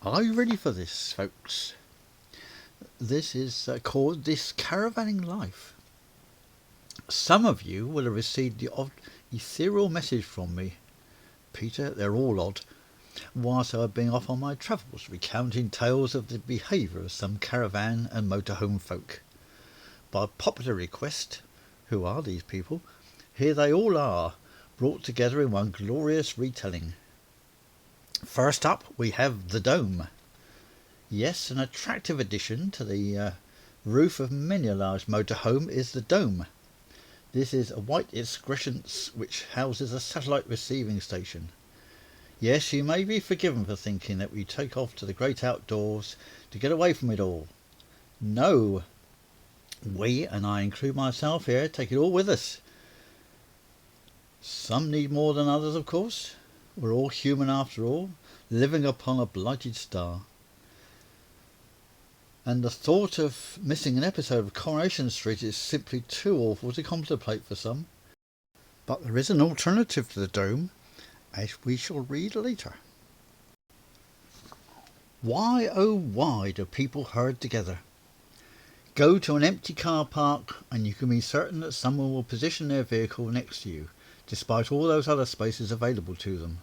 Are you ready for this, folks? This is called This Caravanning Life. Some of you will have received the odd ethereal message from me. Peter, they're all odd. Whilst I have been off on my travels, recounting tales of the behaviour of some caravan and motorhome folk. By popular request, who are these people? Here they all are, brought together in one glorious retelling. First up, we have the dome. Yes, an attractive addition to the roof of many a large motorhome is the dome. This is a white excrescence which houses a satellite receiving station. Yes, you may be forgiven for thinking that we take off to the great outdoors to get away from it all. No, we, and I include myself here, take it all with us. Some need more than others, of course. We're all human after all, living upon a blighted star. And the thought of missing an episode of Coronation Street is simply too awful to contemplate for some. But there is an alternative to the dome, as we shall read later. Why, oh why, do people herd together? Go to an empty car park and you can be certain that someone will position their vehicle next to you, despite all those other spaces available to them.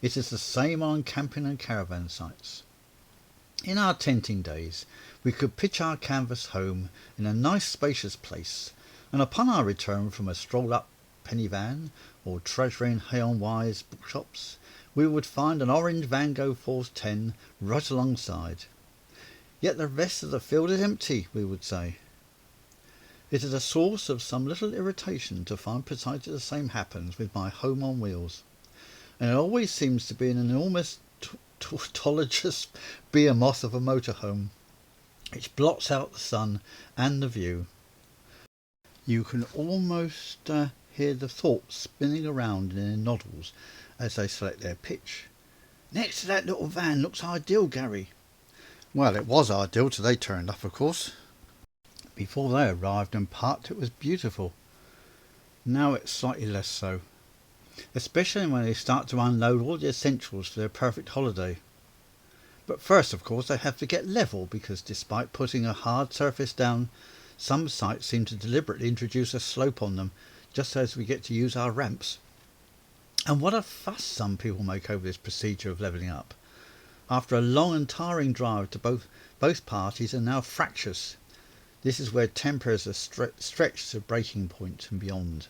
It is the same on camping and caravan sites. In our tenting days, we could pitch our canvas home in a nice spacious place, and upon our return from a stroll up penny van or treasuring Hay-on-Wye's bookshops, we would find an orange Van Gogh 410 right alongside. Yet the rest of the field is empty, we would say. It is a source of some little irritation to find precisely the same happens with my home on wheels, and it always seems to be an enormous tautologous behemoth of a motorhome, which blots out the sun and the view. You can almost hear the thoughts spinning around in their noddles as they select their pitch. Next to that little van looks ideal, Gary. Well, it was ideal till they turned up, of course. Before they arrived and parked, it was beautiful. Now it's slightly less so, especially when they start to unload all the essentials for their perfect holiday. But first, of course, they have to get level, because despite putting a hard surface down, some sites seem to deliberately introduce a slope on them, just as we get to use our ramps. And what a fuss some people make over this procedure of levelling up. After a long and tiring drive to both parties are now fractious. This is where tempers are stretched to breaking point and beyond.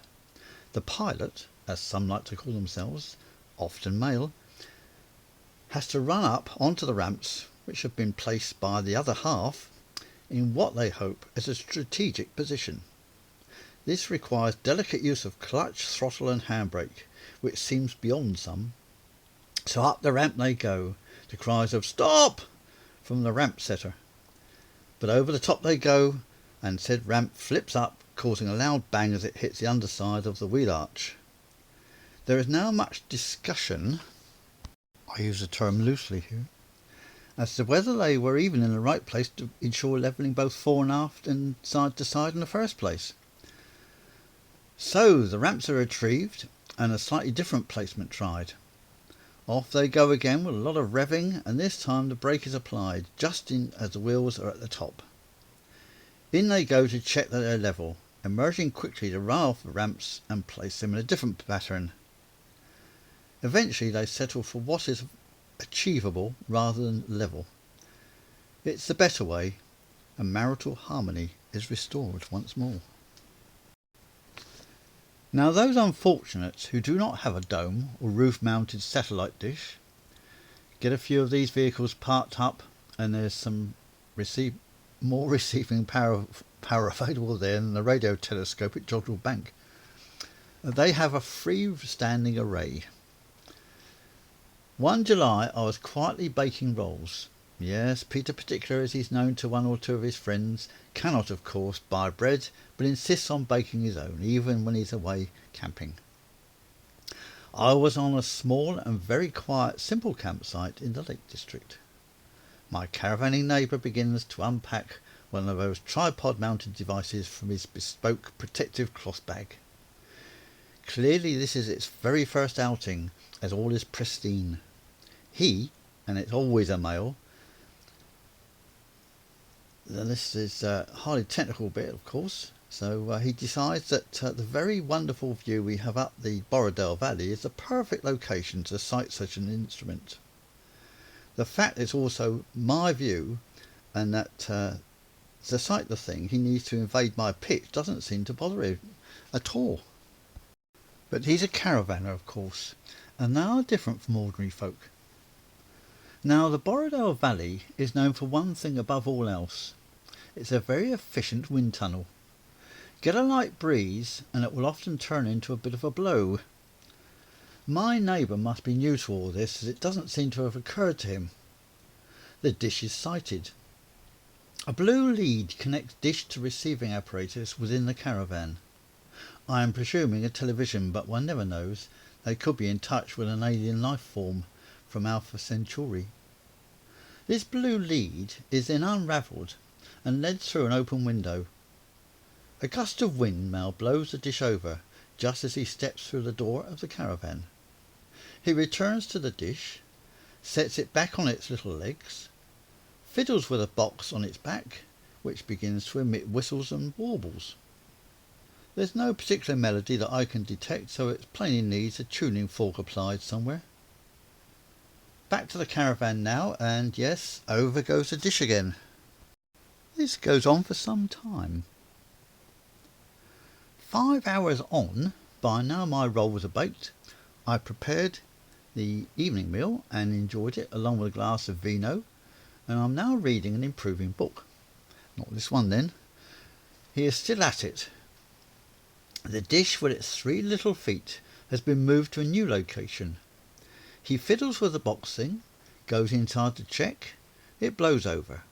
The pilot, as some like to call themselves, often male, has to run up onto the ramps, which have been placed by the other half in what they hope is a strategic position. This requires delicate use of clutch, throttle and handbrake, which seems beyond some. So up the ramp they go, to cries of "Stop!" from the ramp setter. But over the top they go, and said ramp flips up, causing a loud bang as it hits the underside of the wheel arch. There is now much discussion, I use the term loosely here, as to whether they were even in the right place to ensure levelling both fore and aft and side to side in the first place. So the ramps are retrieved and a slightly different placement tried. Off they go again with a lot of revving, and this time the brake is applied just as the wheels are at the top. In they go to check that they're level, emerging quickly to run off the ramps and place them in a different pattern. Eventually they settle for what is achievable rather than level. It's the better way, and marital harmony is restored once more. Now those unfortunates who do not have a dome or roof-mounted satellite dish, get a few of these vehicles parked up, and there's some more receiving power available there than the radio telescope at Jodrell Bank. They have a free-standing array. One July I was quietly baking rolls. Yes, Peter particular, as he's known to one or two of his friends, cannot of course buy bread, but insists on baking his own, even when he's away camping. I was on a small and very quiet simple campsite in the Lake District. My caravanning neighbour begins to unpack one of those tripod mounted devices from his bespoke protective cloth bag. Clearly this is its very first outing, as all is pristine. He and it's always a male. This is a highly technical bit, of course. So he decides that the very wonderful view we have up the Borrowdale Valley is the perfect location to sight such an instrument. The fact it's also my view, and that to sight the thing he needs to invade my pitch doesn't seem to bother him at all. But he's a caravanner, of course, and they are different from ordinary folk. Now, the Borrowdale Valley is known for one thing above all else. It's a very efficient wind tunnel. Get a light breeze and it will often turn into a bit of a blow. My neighbour must be new to all this, as it doesn't seem to have occurred to him. The dish is sighted. A blue lead connects dish to receiving apparatus within the caravan. I am presuming a television, but one never knows. They could be in touch with an alien life form from Alpha Centauri. This blue lead is then unravelled and led through an open window. A gust of wind now blows the dish over just as he steps through the door of the caravan. He returns to the dish, sets it back on its little legs, fiddles with a box on its back, which begins to emit whistles and warbles. There's no particular melody that I can detect, so it plainly needs a tuning fork applied somewhere. Back to the caravan now, and yes, over goes the dish again. This goes on for some time. 5 hours on, by now my rolls are baked. I prepared the evening meal and enjoyed it along with a glass of vino, and I'm now reading an improving book. Not this one then. He is still at it. The dish with its 3 little feet has been moved to a new location. He fiddles with the box thing, goes inside to check, it blows over,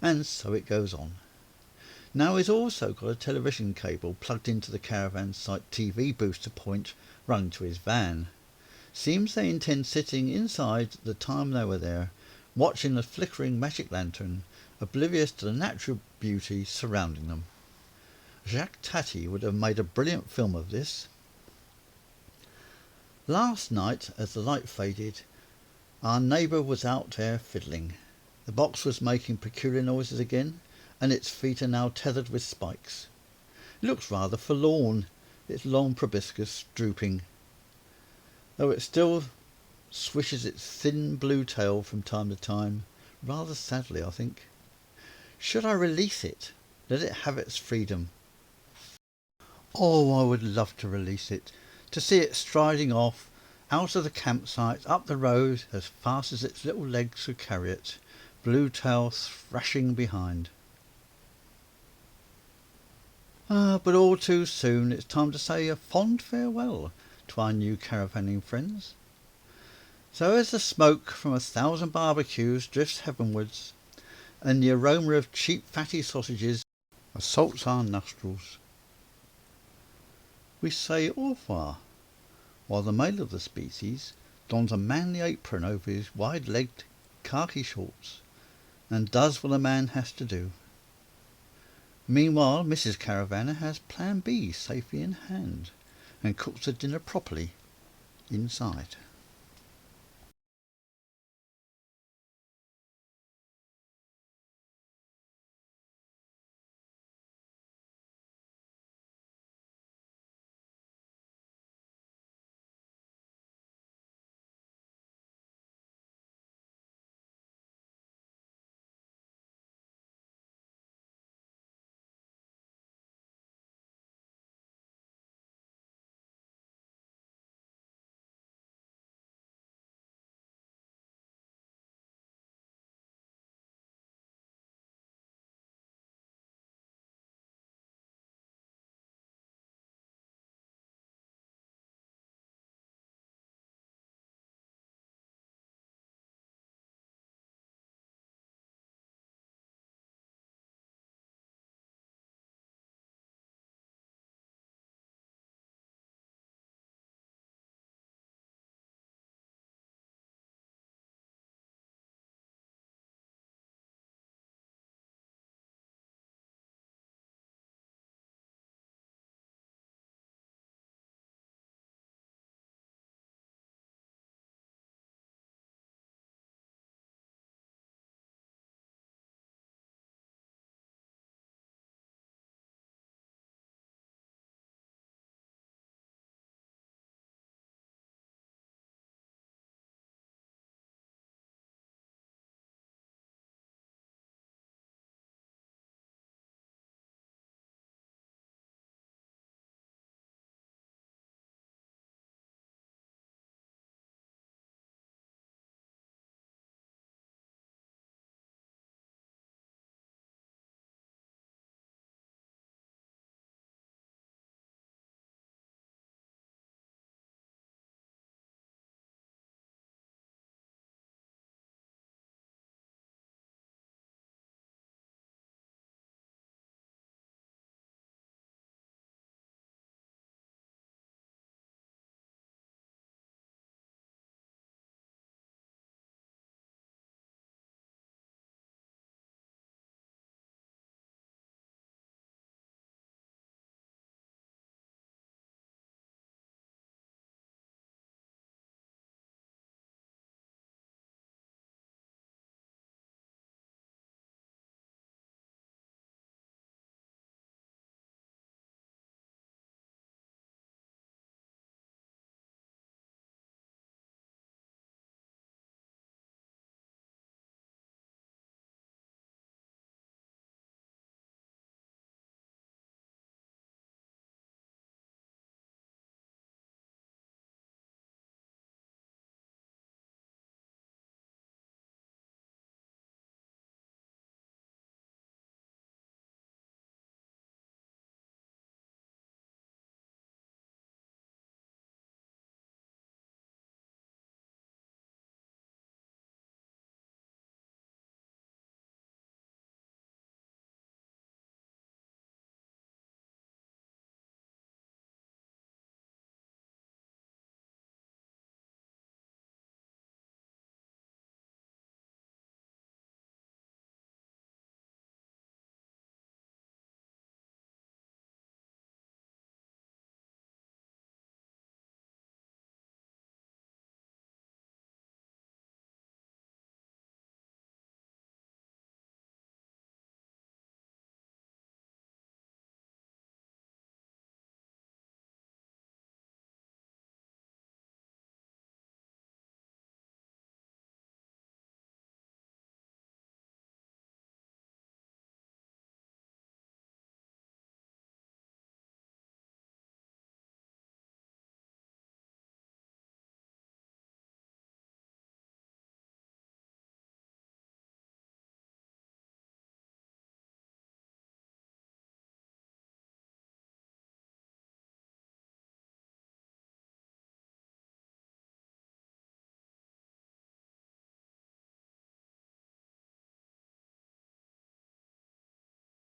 and so it goes on. Now he's also got a television cable plugged into the caravan site TV booster point running to his van. Seems they intend sitting inside the time they were there, watching the flickering magic lantern, oblivious to the natural beauty surrounding them. Jacques Tati would have made a brilliant film of this. Last night, as the light faded, our neighbour was out there fiddling. The box was making peculiar noises again, and its feet are now tethered with spikes. It looks rather forlorn, its long proboscis drooping, though it still swishes its thin blue tail from time to time, rather sadly, I think. Should I release it? Let it have its freedom? Oh, I would love to release it, to see it striding off, out of the campsite, up the road, as fast as its little legs could carry it, blue tail thrashing behind. But all too soon it's time to say a fond farewell to our new caravanning friends. So as the smoke from 1,000 barbecues drifts heavenwards, and the aroma of cheap fatty sausages assaults our nostrils, we say au revoir, while the male of the species dons a manly apron over his wide-legged khaki shorts, and does what a man has to do. Meanwhile, Mrs. Caravanner has Plan B safely in hand, and cooks the dinner properly inside.